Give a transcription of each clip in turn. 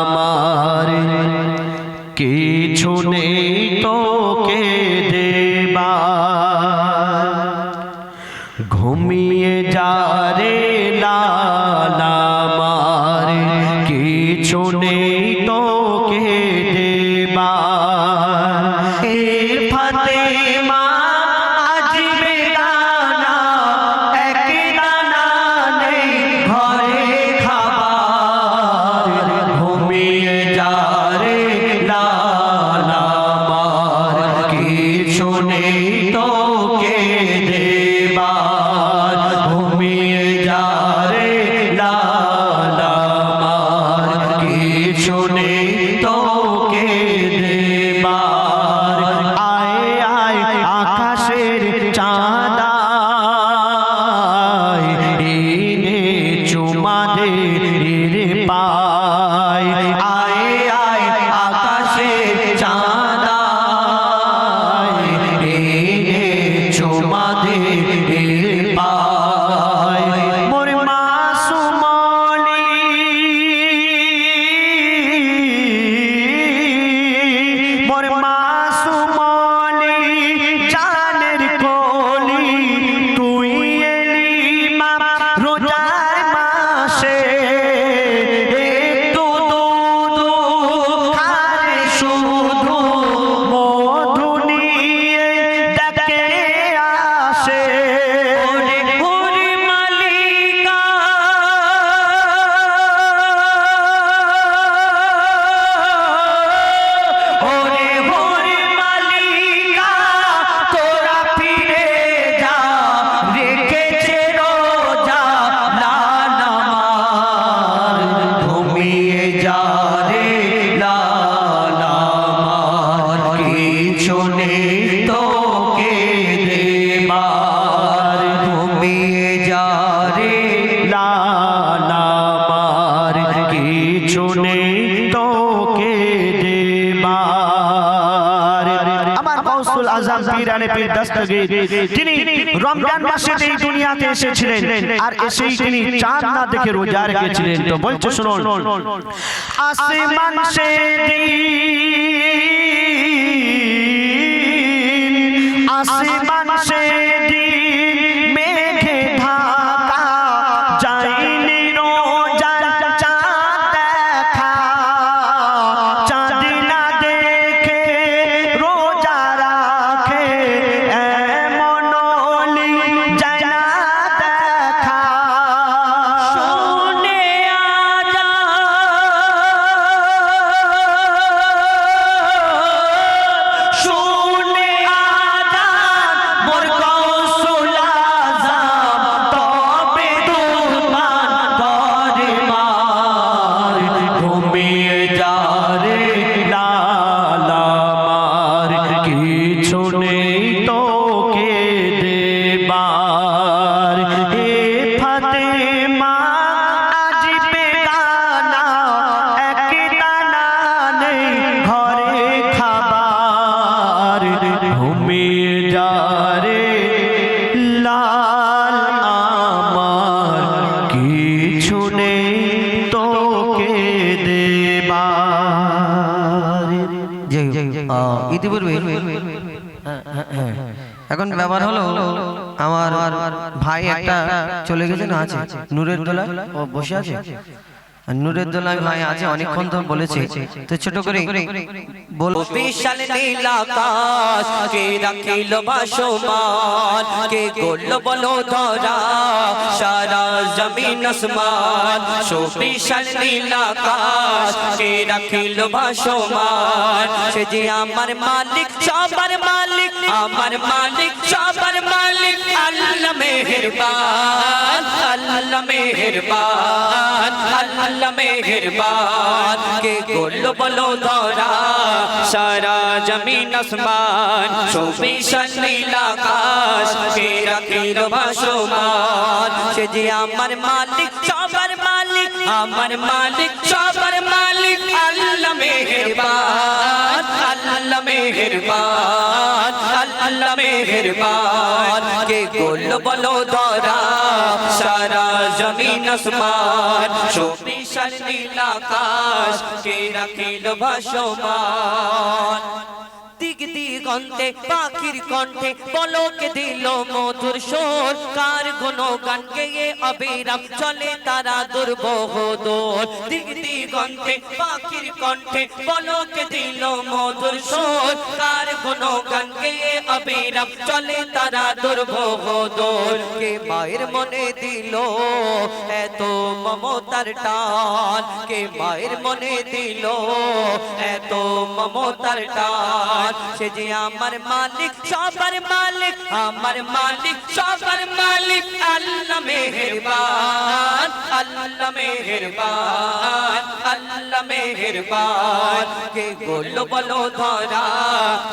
আমার কিছু নেই তোকে দেবার, ঘুমিয়ে যা রে লাল আমার কিছু নেই তোকে দেবার। এ ফাতেমা আজ বেগানা, এক দানা নেই ঘরে খাবার, ঘুমিয়ে যা রে লাল আমার কিছু নেই তোকে দেবার, ঘুমিয়ে যা রে লাল আমার কিছু নেই তোকে দেবার। আয় আয় আকাশের চাঁদা এনে চুমা দে রে পায়, আয় আয় আকাশের চাঁদা এনে চুমা দে রে পায়। মোর মাসুমলি মোর মাসুমলি জানের কলি, তুই এলি মা রোজার মাসে, একটু দুধ খারে শুধু মধু নিয়ে ডাকে আসে। ওরে ওরে মালিকা ওরে ওরে মালিকা তোরা ফিরে যা, রেখেছে রোজা লাল আমার, ঘুমিয়ে যা রে লাল আমার কিছু নেই তোকে দেবার, ঘুমিয়ে যা রে লাল আমার কিছু নেই তোকে দেবার। আমার গৌসুল আজম পীরানে পীর দস্তগীর তিনি রমজান মাসে এই দুনিয়াতে এসেছিলেন, আর এসেই তিনি চাঁদ না দেখে রোজা রেখেছিলেন। তো বলছে শুনুন, আসমান সে দিন, আসমান সে দিন মেঘে ঢাকা, যায়নি রোজার চাঁদ দেখা, চাঁদ না দেখে রোজা রাখে এমন অলি যায় না দেখা। শুনে শুনে আজান মোর গৌসুল আজম, তবে দুমান করে মার, ঘুমিয়ে যা রে লাল আমার কিছু নেই তোকে দেবার। হে ফাতেমা আজ বেগানা, এক দানা নেই ঘরে খাবার, ঘুমিয়ে যা রে লাল আমার কিছু নেই তোকে দেবার। ইতিপূর্বে এখন ব্যাপার হলো, আমার ভাই একটা চলে গেছে না, আছে নূরের দোলায় ও বসে আছে, আর নূরের দোলায় ভাই আছে অনেকক্ষণ তো বলেছে, তো ছোট করে বল। বিশাল নীল আকাশ কে রাখিল ভাসমান, কে করল বলো ধরা সারা জমিন আসমান। বিশাল নীল আকাশ কে রাখিল ভাসমান, সে যে আমার মালিক সবার মালিক, আমার মালিক সবার মালিক, আল্লাহ মেহেরবান, আল্লাহ মেহেরবান, আল্লাহ মেহেরবান। কে করল বলো ধরা সারা জমিন আসমান, বিশাল নীল আকাশ কে রাখিল ভাসমান, সে যে আমার মালিক সবার মালিক, আমার মালিক সবার মালিক, আল্লাহ মেহেরবান, আল্লাহ মেহেরবান, আল্লাহ মেহেরবান। কে করল বলো ধরা সারা জমিন আসমান, সুবিশাল নীল আকাশ কে রাখিল ভাসমান দিক দিগন্তে পাখির কণ্ঠে পলকে দিল মধুর সুর কার গুণগান গেয়ে অবিরাম চলে তারা দুর্বহ দোর দিক দিগন্তে পাখির কণ্ঠে পলকে দিল মধুর সুর কার গুণগান গেয়ে অবিরাম চলে তারা দুর্বহ দোর কে মায়ের মনে দিল এত মমতার টান কে মায়ের মনে দিল এত মমতার টান সে যে আমার মালিক সবার মালিক আমার মালিক সবার মালিক আল্লাহ মেহেরবান আল্লাহ মেহেরবান আল্লাহ মেহেরবান কে গোল বলো ধরা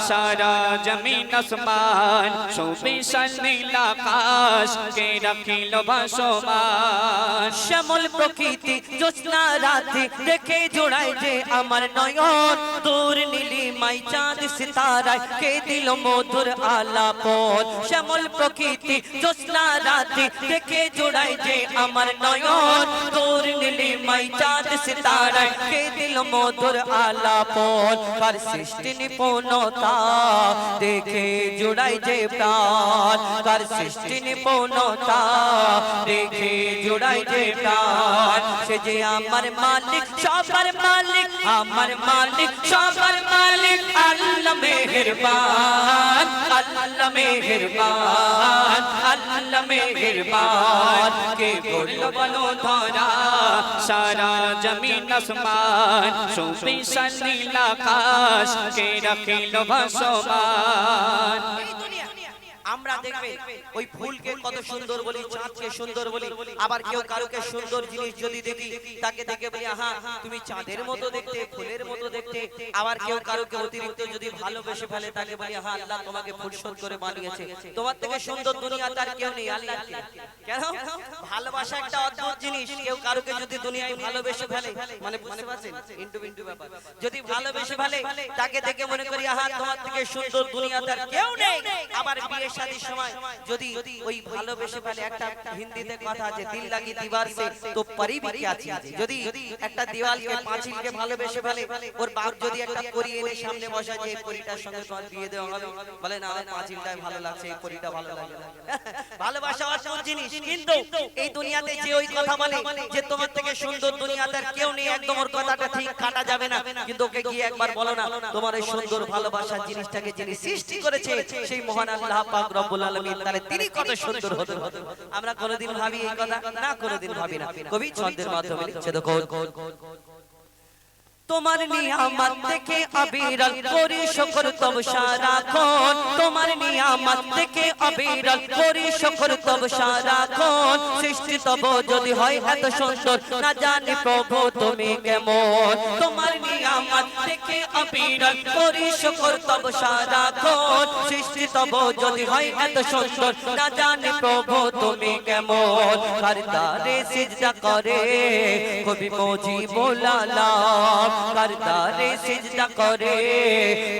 সারা জমিন আসমান সুবিশাল নীল আকাশ কে রাখিল ভাসমান শ্যামল প্রকৃতি জ্যোৎস্না রাতে দেখে জোড়ায় যে আমার নয়ন দূর নীলিমাই চাঁদ সিতারায় কে দিল মধুর আলাপন শ্যামল প্রকৃতি জ্যোৎস্না রাতে দেখে জোড়ায় যে আমার নয়ন দূর নীলিমাই চাঁদ সিতারায় কে দিল মধুর আলাপন কার সৃষ্টি নিপুণতা দেখে জোড়ায় যে প্রাণ কার সৃষ্টি নিপুণতা দেখে জোড়ায় যে প্রাণ সে যে আমার মালিক সবার মালিক আমার মালিক সবার মালিক আল্লাহ মেহেরবান আল্লাহ মেহেরবান আল্লাহ মেহেরবান কে বলল বলো ধরা সারা জমিন আসমান সুবিশাল নীল আকাশ কে রাখিল ভাসমান আমরা দেখবে ওই ফুলকে কত সুন্দর বলি চাঁদকে সুন্দর বলি আবার কেউ কারোকে সুন্দর জিনিস যদি দেখি তাকে দেখে বলি আহা তুমি চাঁদের মতো দেখতে ফুলের মতো দেখতে আবার কেউ কারোকে অতিরিক্ত যদি ভালোবেসে ফেলে তাকে বলি আহা আল্লাহ তোমাকে ফুলসত করে বানিয়েছে তোমার থেকে সুন্দর দুনিয়াতে আর কেউ নেই আল্লাহ কেন ভালোবাসা একটা অদ্ভুত জিনিস কেউ কারোকে যদি দুনিয়ায় ভালোবেসে ফেলে মানে বুঝতে পারছেন ইন্টু বিন্টু ব্যাপার যদি ভালোবেসে ফেলে তাকে দেখে মনে করি আহা তোমার থেকে সুন্দর দুনিয়াতে আর কেউ নেই আবার বিয়ে শাদীর সময় যদি ওই ভালোবেসে ফেলে একটা হিন্দিতে কথা আছে দিল লাগি दीवार से तो परी भी क्या चीज যদি একটা দেওয়ালকে পাঁচিলকে ভালোবেসে ফেলে ওর বাপ যদি একটা পরী এনে সামনে বসায় যে পরীটার সঙ্গে তোমার বিয়ে দেওয়া হবে বলে না আমার পাঁচিলটাই ভালো লাগছে এই পরীটা ভালো লাগে না ভালোবাসা অসল জিনিস কিন্তু এই দুনিয়াতে যে ওই কথা বলে যে তোমার থেকে সুন্দর দুনিয়াতে আর কেউ নেই একদম ওর কথাটা ঠিক কাটা যাবে না কিন্তু ওকে গিয়ে একবার বলো না তোমার এই সুন্দর ভালোবাসার জিনিসটাকে যিনি সৃষ্টি করেছে সেই মহান আল্লাহ পাক রব্বুল আলামিন তাহলে তিনি কত সুন্দর হতে হবে আমরা কোনোদিন ভাবি এই কথা না কোনোদিন ভাবি না কবি ছন্দের মাধ্যমে লিখছে দেখো তোমার নিয়ামত দেখে অবিরল করি শুকর তব সারাক্ষণ তোমার নিয়ামত দেখে অবিরল করি শুকর তব সারাক্ষণ সৃষ্টি তব যদি হয় এত সুন্দর না জানি প্রভু তুমি কেমন তোমার নিয়ামত দেখে অবিরল করি শুকর তব সারাক্ষণ সৃষ্টি তব যদি হয় এত সুন্দর না জানি প্রভু তুমি কেমন কার দারে সিজদা করে কবি মুজিবুল আলাম करदारे सिजदा करे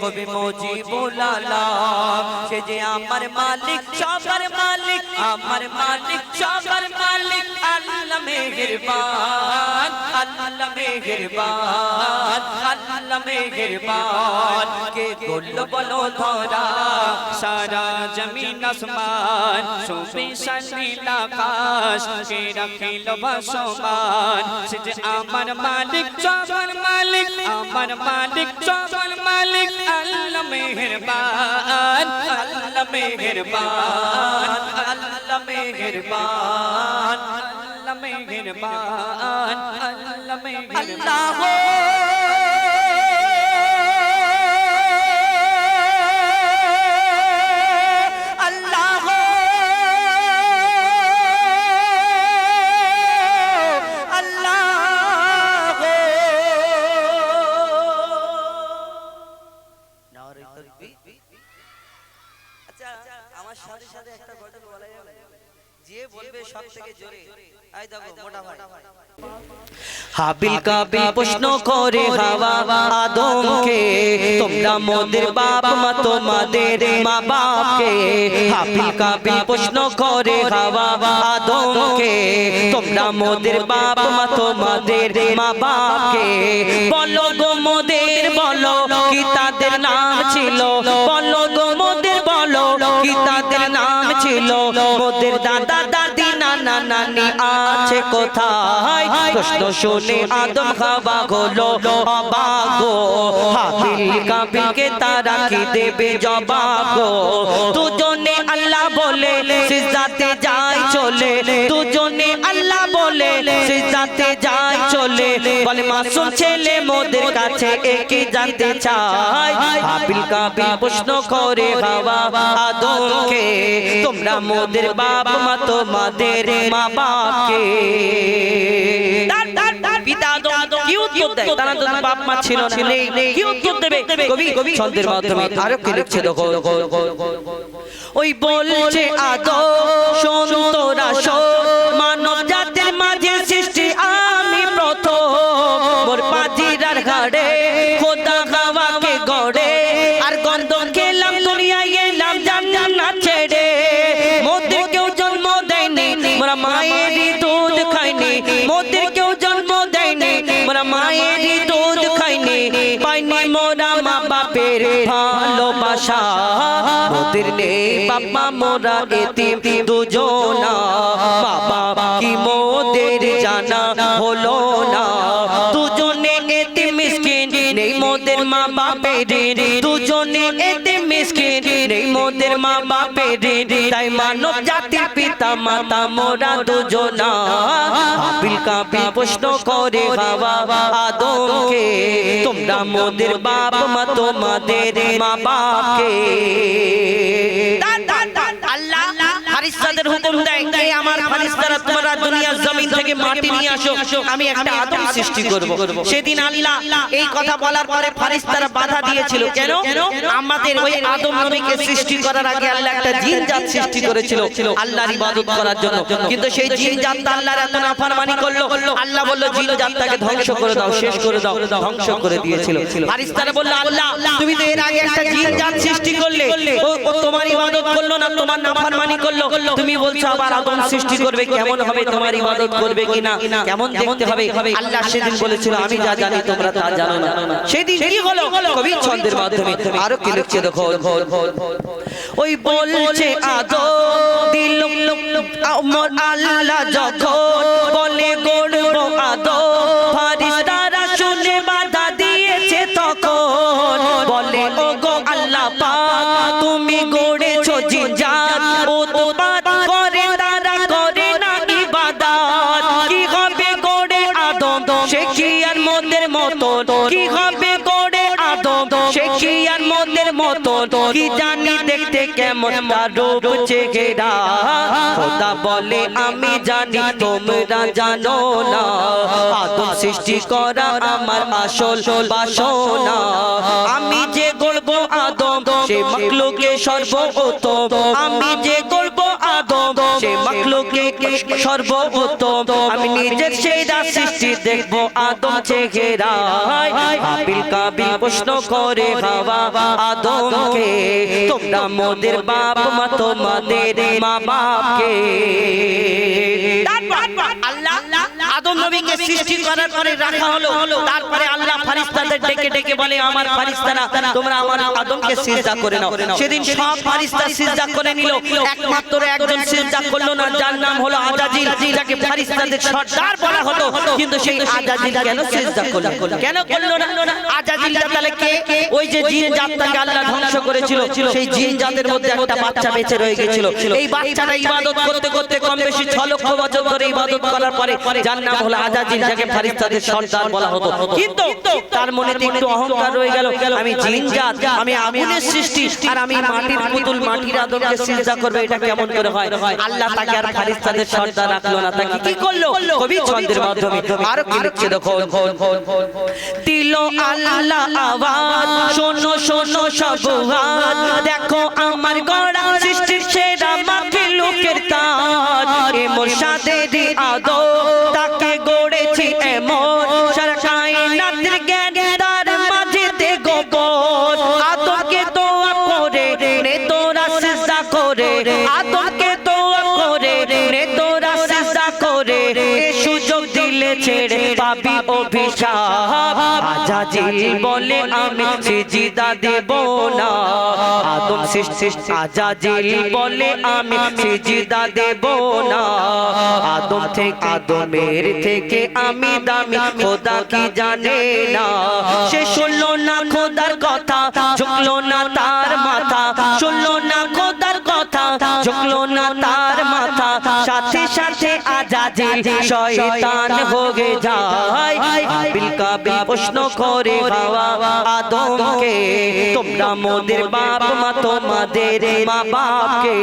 कभी मुजीबुल आलम से जे अमर मालिक सबर मालिक अमर मालिक सबर मालिक अल्लाह मेहरबान अल्लाह मेहरबान अल्लाह मेहरबान के गुल बोलो धरा सारा जमीन आसमान सुबिशाल नील आकाश के रखिल भासमान से जे अमर मालिक सबर मालिक अमर मालिक सबर मालिक अल्लाह मेहरबान अल्लाह मेहरबान अल्लाह मेहरबान अल्लाह मेहरबान अल्लाह मेहरबान হাবিল কাবিল প্রশ্ন করে হাওয়া আদমকে তোমরা মোদের বাপ মা তোমাদের মা বাপকে হাবিল কাবিল প্রশ্ন করে হাওয়া আদমকে তোমরা মোদের বাপ মা তোমাদের মা বাপকে বলো গো মোদের বলো কি তাদের নাম ছিল বলো গো মোদের বলো কি তাদের নাম ছিল মোদের দাদা দাদি নানা নানি আছে কোথায় প্রশ্ন শুনে আদম হাওয়া হলো অবাক গো হাবিল কাবিলকে তারা কি দেবে জবাব গো দুজনে আল্লাহ বলে সিজদাতে যায় চলে দুজনে আল্লাহ বলে সিজদাতে যায় চলে বলে মাসুম ছেলে মোদের কাছে একই জানতে চায় হাবিল কাবিল প্রশ্ন করে হাওয়া আদমকে তোমরা মোদের বাপ মা তোমাদের মা বাপকে পিতা আদম কি উত্তর দেয় তারা তো বাপ মা ছিল না কি উত্তর দেবে কবি ছন্দের মাধ্যমে আরো কি লিখছে দেখো ওই বলছে আদম শোন তোরা শোন মানব জাতির মাঝে সৃষ্টি আমি প্রথম মোর পাজিরার ঘাড়ে খোদা হাওয়াকে গড়ে আর গন্ধ খেলাম দুনিয়ায় এলাম জান্নাত ছেড়ে মোদের কেউ জন্ম দেয়নি মোরা মায়েরই দুধ খাইনি মোদের কেউ জন্ম দেয়নি মোরা মায়েরই দুধ খাইনি পাইনি মোরা মা বাপের ভালোবাসা মোদের নেই বাবা মোরা এতিম দুজনা বাবা কি মোদের জানা হলো না দুজনে এতিম মিসকিন নেই মোদের মা বাপের দুজনে এতিম মিসকিন নেই মোদের মা বাপের তাই মানব জাতির পিতা মাতা মোরা দুজনা হাবিল কাবিল প্রশ্ন করে হাওয়া আদমকে তোমরা মোদের বাপ মা তোমাদের মা বাপকে আল্লাহ ফারিস্তাদের হুকুম দেয় এই আমার ফারিস্তারা তোমরা দুনিয়ার জমিন থেকে মাটি নিয়ে আসো আমি একটা আদম সৃষ্টি করব সেদিন আল্লাহ এই কথা বলার পরে ফারিস্তারা বাধা দিয়েছিল কেন আমাদের ওই আদম নবীকে সৃষ্টি করার আগে আল্লাহ একটা জিন জাত সৃষ্টি করেছিল আল্লাহর ইবাদত করার জন্য কিন্তু সেই জিন জাতটা আল্লাহর এত নাফরমানি করলো আল্লাহ বলল জিন জাতটাকে ধ্বংস করে দাও শেষ করে দাও ধ্বংস করে দিয়েছিল ফারিস্তারা বলল আল্লাহ তুমি তো এর আগে একটা জিন জাত সৃষ্টি করলে ও তোমার ইবাদত করলো না তোমার নাফরমানি করলো তুমি বলছো আবার আদম সৃষ্টি করবে কেমন হবে তোমার ইবাদত করবে কিনা কেমন দেখতে হবে আল্লাহ সেদিন বলেছিল আমি যা জানি তোমরা তা জানো না সেদিন কি হলো কবি ছন্দের মাধ্যমে আরো কি লিখছে দেখো ওই বলছে আদম দিল আমার আল্লাহ যখন বলে গড়ব আদম ফারিস্তারা শুনে বাধা দিয়েছে তখন বলে ও গো আল্লাহ পাক তুমি গড়েছো জিন জাত ও তো বাদ করে তারা করে না ইবাদত কি হবে গড়ে আদম সে কি আর মোদের মতো কি হবে গড়ে আদম সে কি আর মোদের মতো কি জানি দেখতে কেমন তার রূপ চেহারা খোদা বলে আমি জানি তোমরা জানো না আদম সৃষ্টি করা আমার আসল বাসনা আমি যে গড়ব আদম সে মাখলুকে সর্বোত্তম আমি যে গড়ব আদম সে মাখলুকে সর্বোত্তম আমি নিজের সেরা সৃষ্টি দেখব আদম চেহারা হাবিল কাবিল প্রশ্ন করে হাওয়া আদমকে তোমরা মোদের বাপ মা তোমাদের মা বাপকে আল্লাহ আদম নবীকে সৃষ্টি করার পরে রাখা হলো তারপরে আল্লাহ ফারিস্তাদের ডেকে ডেকে বলে আমার ফারিস্তারা তোমরা আমার আদমকে সিজদা করে নাও সেদিন সব ফারিস্তা সিজদা করে নিল একমাত্র একজন সিজদা করলো না যার নাম হলো আজাজিল যাকে ফারিস্তাদের সর্দার বলা হতো কিন্তু সেই আজাজিল কেন সিজদা করলো কেন করলো না আজাজিলটা তাহলে কে ওই যে জিন জাতটাকে আল্লাহ ধ্বংস করেছিল সেই জিন জাতের মধ্যে একটা বাচ্চা বেঁচে রয়ে গিয়েছিল এই বাচ্চাটা ইবাদত করতে করতে কম বেশি 6 লক্ষ বছর ধরে ইবাদত করার পরে যার নাম হলো আজাজিল যাকে ফারিস্তাদের সর্দার বলা হতো কিন্তু তার মনে একটু অহংকার রয়ে গেল আমি জিন জাত আমি আগুনের সৃষ্টি আর আমি মাটির পুতুল মাটির আদমকে সিজদা করবে এটা কেমন করে হয় আল্লাহ তাকে আর ফারিস্তাদের সর্দার রাখলো না তাকে কি করলো কবি ছন্দের মাধ্যমে আরো কি লিখছে দেখো দিল আল্লাহ আওয়াজ শোনো শোনো সব হাত দেখো আমার গড়া সৃষ্টির সেরা মাখলুকের তাজ এ মোর সাদের আদম তাকে গড়েছি এমন পাবি অভিশাপ আজাজিল বলে আমি সিজদা দেব না আদম সৃষ্টি আজাজিল বলে আমি সিজদা দেব না আদমের থেকে আমি দামি খোদা কি জানে না সে শুনলো না খোদার কথা ঝুঁকলো না তার মাথা শুনলো না খোদার কথা ঝুঁকলো না তার মাথা সাথে সাথে আজাজিল শয়তান হয়ে যায় হাবিল কাবিল প্রশ্ন করে হাওয়া আদমকে তোমরা মোদের বাপ মা তোমাদের মা বাপকে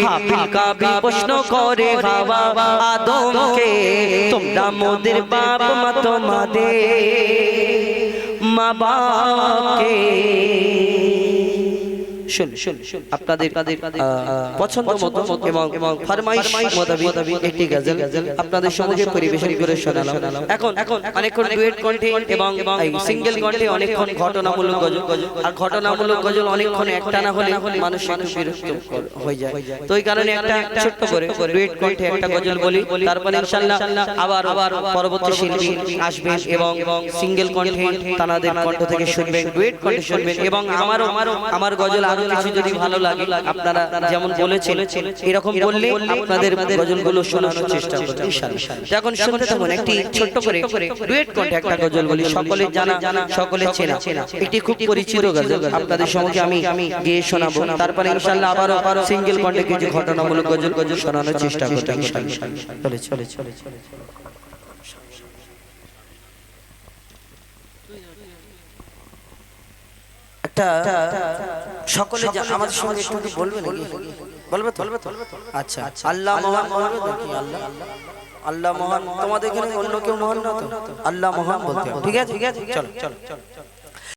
হাবিল কাবিল প্রশ্ন করে হাওয়া আদমকে তোমরা মোদের বাপ মা তোমাদের মা বাপকে শুন আপনাদের পছন্দ মতো এবং ফরমাইশ মোতাবেক একটি গজল আপনাদের সঙ্গে পরিবেশন করে শোনালাম এখন অনেকক্ষণ ডুয়েট কণ্ঠে এবং সিঙ্গেল কণ্ঠে অনেকক্ষণ ঘটনামূলক গজল আর ঘটনামূলক গজল অনেকক্ষণ একটানা হলে মানুষ একটু বিরক্ত হয়ে যায় তো এই কারণে একটা ছোট্ট করে ডুয়েট কণ্ঠে একটা গজল বলি তারপরে ইনশাআল্লাহ আবার পরবর্তী শিল্পী আসবেন এবং সিঙ্গেল কণ্ঠে তানাদের কণ্ঠ থেকে শুনবেন ডুয়েট কণ্ঠে শুনবেন এবং আমার গজল আরো কিছু যদি ভালো লাগে আপনারা যেমন বলেছেন এরকম বললে আপনাদের গজলগুলো শোনানোর চেষ্টা করব ইনশাআল্লাহ এখন শুনতে থাকুন একটি ছোট্ট করে ডুয়েট কণ্ঠে একটা গজল বলি সকলে জানা সকলে চেনা একটি খুব পরিচিত গজল আপনাদের সঙ্গে আমি গিয়ে শোনাবো তারপরে ইনশাআল্লাহ আবারো সিঙ্গেল কণ্ঠে কিছু ঘটনামূলক গজল শোনানোর চেষ্টা করব ইনশাআল্লাহ চলে সকলে আমাদের সঙ্গে একটু বলবে নাকি বলবে তো আচ্ছা আল্লাহ মহান বলবে তো কি আল্লাহ মহান তোমাদের এখানে অন্য কেউ মহান না তো আল্লাহ মহান বলতে হবে ঠিক আছে চলো